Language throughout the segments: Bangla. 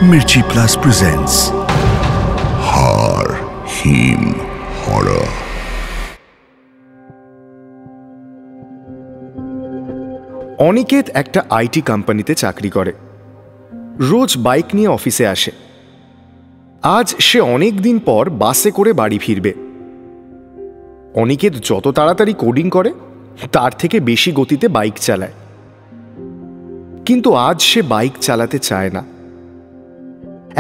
Mirchi Plus presents Har Him Horror. Aniket একটা আইটি কোম্পানিতে চাকরি করে। রোজ বাইক নিয়ে অফিসে আসে। আজ সে অনেক দিন পর বাসে করে বাড়ি ফিরবে। অনিকেত যত তাড়াতাড়ি কোডিং করে তার থেকে বেশি গতিতে বাইক চালায়, কিন্তু আজ সে বাইক চালাতে চায় না।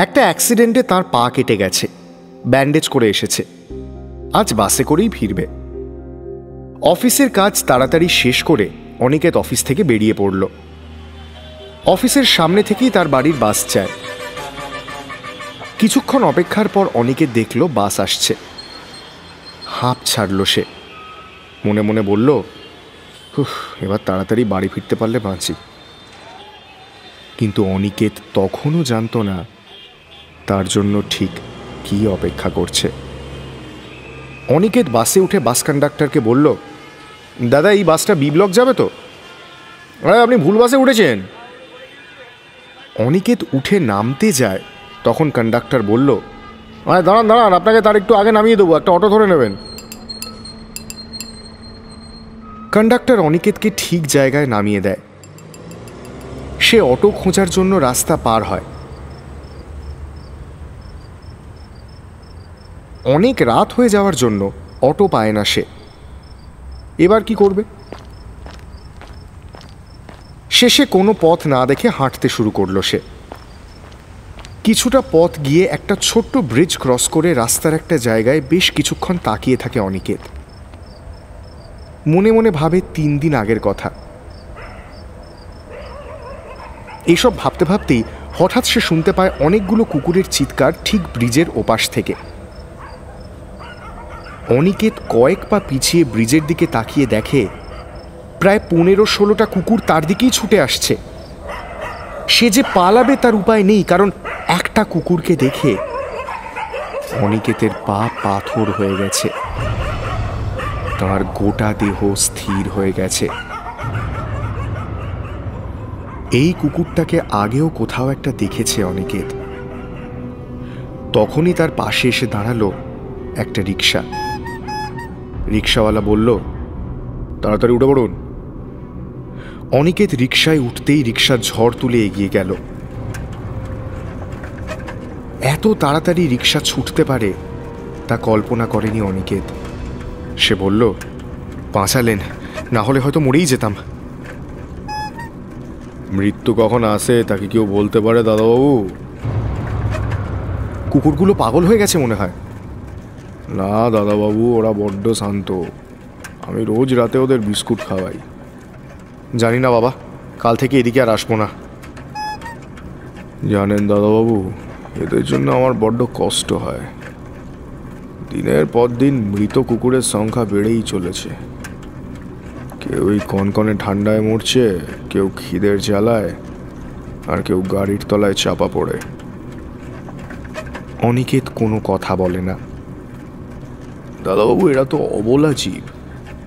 একটা অ্যাক্সিডেন্টে তার পা কেটে গেছে, ব্যান্ডেজ করে এসেছে। আজ বাসে করেই ফিরবে। অফিসের কাজ তাড়াতাড়ি শেষ করে অনিকেত অফিস থেকে বেরিয়ে পড়ল। অফিসের সামনে থেকেই তার বাড়ির বাস যায়। কিছুক্ষণ অপেক্ষার পর অনিকেত দেখল বাস আসছে। হাঁপ ছাড়ল সে। মনে মনে বলল, এবার তাড়াতাড়ি বাড়ি ফিরতে পারলে বাঁচি। কিন্তু অনিকেত তখনও জানত না তার জন্য ঠিক কি অপেক্ষা করছে। অনিকেত বাসে উঠে বাস কন্ডাক্টরকে বলল, দাদা এই বাসটা বি ব্লক যাবে তো? আপনি ভুল বাসে উঠেছেন। অনিকেত উঠে নামতে যায়, তখন কন্ডাক্টর বলল, দাঁড়ান দাঁড়ান, আপনাকে তার একটু আগে নামিয়ে দেবো, একটা অটো ধরে নেবেন। কন্ডাক্টর অনিকেতকে ঠিক জায়গায় নামিয়ে দেয়। সে অটো খোঁজার জন্য রাস্তা পার হয়। অনেক রাত হয়ে যাওয়ার জন্য অটো পায় না সে। এবার কি করবে? শেষে কোনো পথ না দেখে হাঁটতে শুরু করলো সে। কিছুটা পথ গিয়ে একটা ছোট্ট ব্রিজ ক্রস করে রাস্তার একটা জায়গায় বেশ কিছুক্ষণ তাকিয়ে থাকে অনিকেত। মনে মনে ভাবে 3 দিন আগের কথা। এইসব ভাবতে ভাবতেই হঠাৎ সে শুনতে পায় অনেকগুলো কুকুরের চিৎকার ঠিক ব্রিজের ওপাশ থেকে। অনিকেত কয়েক পা পিছিয়ে ব্রিজের দিকে তাকিয়ে দেখে প্রায় 15-16টা কুকুর তার দিকেই ছুটে আসছে। সে যে পালাবে তার উপায় নেই, কারণ একটা কুকুরকে দেখে অনিকেতের পা পাথর হয়ে গেছে। তার গোটা দেহ স্থির হয়ে গেছে। এই কুকুরটাকে আগেও কোথাও একটা দেখেছে অনিকেত। তখনই তার পাশে এসে দাঁড়ালো একটা রিক্সা। রিক্সাওয়ালা বলল, তাড়াতাড়ি উঠে পড়ুন। অনিকেত রিক্সায় উঠতেই রিক্সা ঝড় তুলে এগিয়ে গেল। এত তাড়াতাড়ি রিক্সা ছুটতে পারে তা কল্পনা করেনি অনিকেত। সে বলল, বাঁচালেন, না হলে হয়তো মরেই যেতাম। মৃত্যু কখন আসে তাকে কেউ বলতে পারে দাদাবাবু? কুকুরগুলো পাগল হয়ে গেছে মনে হয়। না দাদাবাবু, ওরা বড্ড শান্ত। আমি রোজ রাতে ওদের বিস্কুট খাওয়াই। জানি না বাবা, কাল থেকে এদিকে আর আসবো না। জানেন দাদাবাবু, এদের জন্য আমার বড্ড কষ্ট হয়। দিনের পর দিন মৃত কুকুরের সংখ্যা বেড়েই চলেছে। কেউ এই কনকনে ঠান্ডায় মরছে, কেউ খিদের জ্বালায়, আর কেউ গাড়ির তলায় চাপা পড়ে। অনিকেত কোনো কথা বলে না। দাদাবাবু, এরা তো অবলা জীব,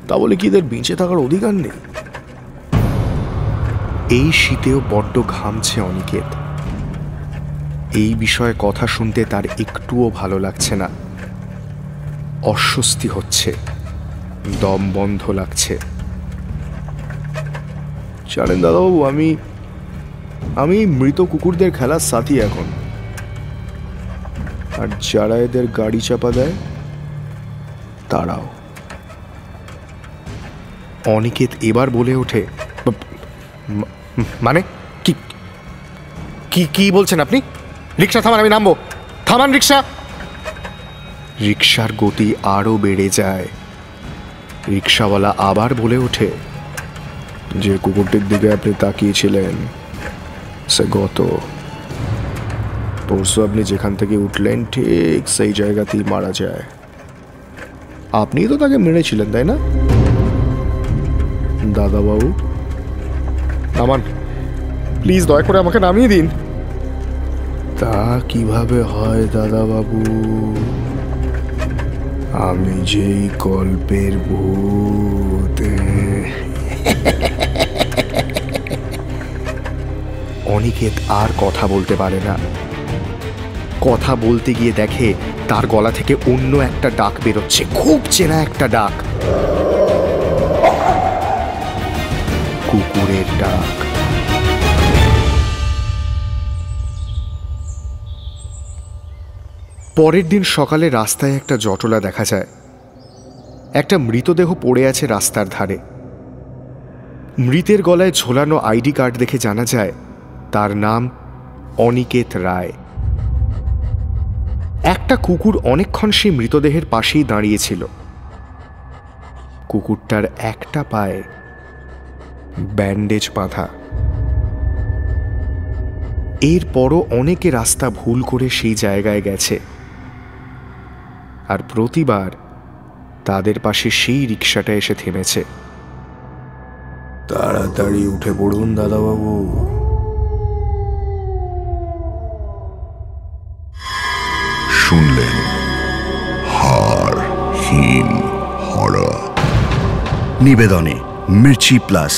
তা বলে কি এদের বেঁচে থাকার অধিকার নেই? এই শীতেও বড্ড ঘামছে অনিকেত। এই বিষয়ে কথা শুনতে তার একটুও ভালো লাগছে না। অস্বস্তি হচ্ছে, দম বন্ধ লাগছে। জানেন দাদাবাবু, আমি মৃত কুকুরদের খেলার সাথী এখন। আর যারা এদের গাড়ি চাপা দেয় তারাও। অনিকেত এবার বলে ওঠে, মানে কি কি কি বলছেন আপনি? রিক্সা থামান, আমি নামবো। থামান রিক্সা। রিক্সার গতি আরো বেড়ে যায়। রিক্সাওয়ালা আবার বলে ওঠে, যে কুকুরটির দিকে আপনি তাকিয়েছিলেন সে গত পরশু আপনি যেখান থেকে উঠলেন ঠিক সেই জায়গাতেই মারা যায়। আপনি তো তাকে মেরেছিলেন, তাই না? দাদাবাবু নামান, প্লিজ দয়া করে আমাকে নামিয়ে দিন। তা কিভাবে হয় দাদাবাবু? আমি যেই গল্পের ভূত। অনিকেত আর কথা বলতে পারে না। কথা বলতে গিয়ে দেখে তার গলা থেকে অন্য একটা ডাক বেরোচ্ছে, খুব চেনা একটা ডাক, কুকুরের ডাক। পরের দিন সকালে রাস্তায় একটা জটলা দেখা যায়। একটা মৃতদেহ পড়ে আছে রাস্তার ধারে। মৃতের গলায় ঝোলানো আইডি কার্ড দেখে জানা যায় তার নাম অনিকেত রায়। একটা কুকুর অনেকক্ষণ সেই মৃতদেহের পাশেই দাঁড়িয়েছিল। কুকুরটার একটা পায়ে ব্যান্ডেজ বাঁধা। এরপরও অনেকে রাস্তা ভুল করে সেই জায়গায় গেছে, আর প্রতিবার তাদের পাশে সেই রিকশাটা এসে থেমেছে। তাড়াতাড়ি উঠে পড়ুন দাদাবাবু। শুনলেন হাড় হিম হরর। নিবেদনে মির্চি প্লাস